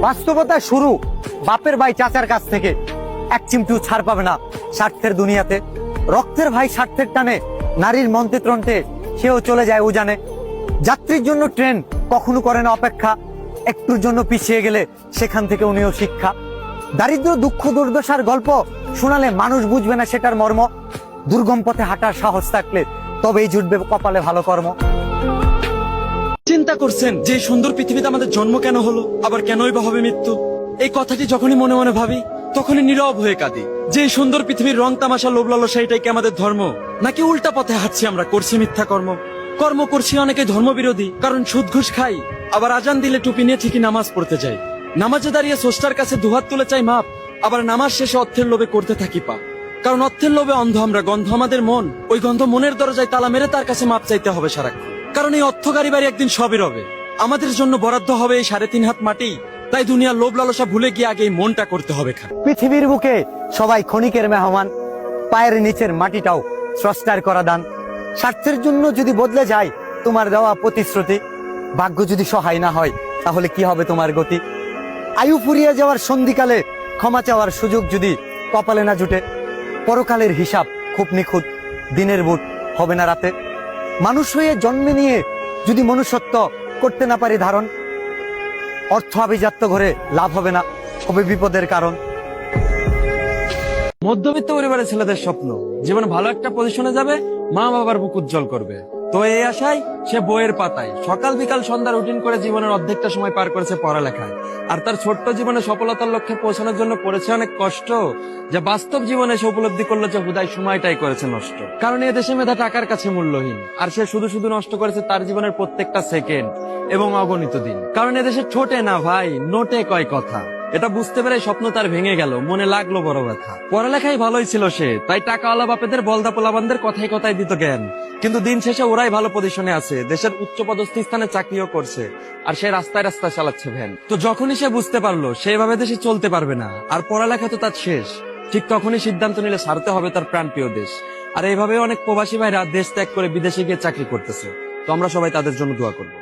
বাস্তবতা শুরু বাপের ভাই চাচার কাছ থেকে। এক চিমটু ছাড় পাবে না স্বার্থের দুনিয়াতে। রক্তের ভাই স্বার্থের টানে নারীর মন্ত্রে ত্রন্তে সেও চলে যায় উজানে। যাত্রীর জন্য ট্রেন কখনো করে না অপেক্ষা, একটুর জন্য পিছিয়ে গেলে সেখান থেকে উনিও শিক্ষা। দারিদ্র দুঃখ দুর্দশার গল্প শোনালে মানুষ বুঝবে না সেটার মর্ম। দুর্গম পথে হাঁটার সাহস থাকলে তবেই জুটবে কপালে ভালো কর্ম। চিন্তা করছেন যে এই সুন্দর পৃথিবীতে আমাদের জন্ম কেন হলো, আবার কেনই বা হবে মৃত্যু? এই কথাটি যখনই মনে মনে ভাবি তখনই নীরব হয়ে কাঁদি। যে এই সুন্দর পৃথিবীর রং তামাশা লোভ লালসা এটাই কি আমাদের ধর্ম, নাকি উল্টা পথে হাঁটছি আমরা, করছি মিথ্যা কর্ম করছি অনেকে ধর্ম বিরোধী, কারণ সুদ ঘুষ খাই, আবার আজান দিলে টুপি নিয়ে ঠিকই নামাজ পড়তে যাই। নামাজে দাঁড়িয়ে স্রষ্টার কাছে দুহাত তুলে চাই মাপ, আবার নামাজ শেষে অর্থের লোভে করতে থাকি পাপ। কারণ অর্থের লোভে অন্ধ আমরা, গন্ধ আমাদের মন, ওই গন্ধ মনের দরজায় তালা মেরে তার কাছে মাপ চাইতে হবে সারাক্ষণ। কারণ এই অর্থকারী বাড়ি একদিন সবই রবে, আমাদের জন্য বরাদ্দ হবে এই 3.5 হাত মাটি। তাই দুনিয়ার লোভ লালসা ভুলে গিয়ে আগে এই মনটা করতে হবে খারাপ। পৃথিবীর বুকে সবাই ক্ষণিকের মেহমান, পায়ের নিচের মাটিটাও স্রষ্টার করা দান। স্বার্থের জন্য যদি বদলে যায় তোমার দেওয়া প্রতিশ্রুতি, ভাগ্য যদি সহায় না হয় তাহলে কি হবে তোমার গতি? আয়ু ফুরিয়ে যাওয়ার সন্ধিকালে ক্ষমা চাওয়ার সুযোগ যদি কপালে না জুটে, পরকালের হিসাব খুব নিখুঁত, দিনের বুট হবে না রাতে। মানুষ হয়ে জন্মে নিয়ে যদি মনুষ্যত্ব করতে না পারি ধারণ, অর্থ আভিজাত্য ঘরে লাভ হবে না, হবে বিপদের কারণ। মধ্যবিত্ত পরিবারের ছেলেদের স্বপ্ন জীবনে ভালো একটা পজিশনে যাবে, মা বাবার বুক উজ্জ্বল করবে। তো এই আশায় সে বইয়ের পাতায় সকাল বিকাল সন্ধ্যা রুটিন করে জীবনের অর্ধেকটা সময় পার করেছে পড়ালেখায়। আর তার ছোট্ট জীবনে সফলতার লক্ষ্যে পৌঁছানোর জন্য করেছে অনেক কষ্ট, যা বাস্তব জীবনে সে উপলব্ধি করলো যে হুদায় সময়টাই করেছে নষ্ট। কারণ এ দেশে মেধা টাকার কাছে মূল্যহীন, আর সে শুধু শুধু নষ্ট করেছে তার জীবনের প্রত্যেকটা সেকেন্ড এবং অগণিত দিন। কারণ এদেশে ছোটে না ভাই, নোটে কয় কথা। এটা বুঝতে পেরে স্বপ্ন তার ভেঙে গেল, মনে লাগলো বড় ব্যথা। পড়ালেখাই ভালোই ছিল সে, তাই টাকাওয়ালা বাপেদের বলদা পোলাবানদের কথায় কথায় দিত জ্ঞান। কিন্তু দিন শেষে ওরাই ভালো পজিশনে আছে, দেশের উচ্চ পদস্থ স্থানে চাকরিও করছে, আর সে রাস্তায় রাস্তায় চালাচ্ছে ভ্যান। তো যখনই সে বুঝতে পারলো সেভাবে দেশে চলতে পারবে না, আর পড়ালেখা তো তার শেষ, ঠিক তখনই সিদ্ধান্ত নিলে ছাড়তে হবে তার প্রাণপ্রিয় দেশ। আর এইভাবে অনেক প্রবাসী ভাইরা দেশ ত্যাগ করে বিদেশে গিয়ে চাকরি করতেছে। তো আমরা সবাই তাদের জন্য দোয়া করবো।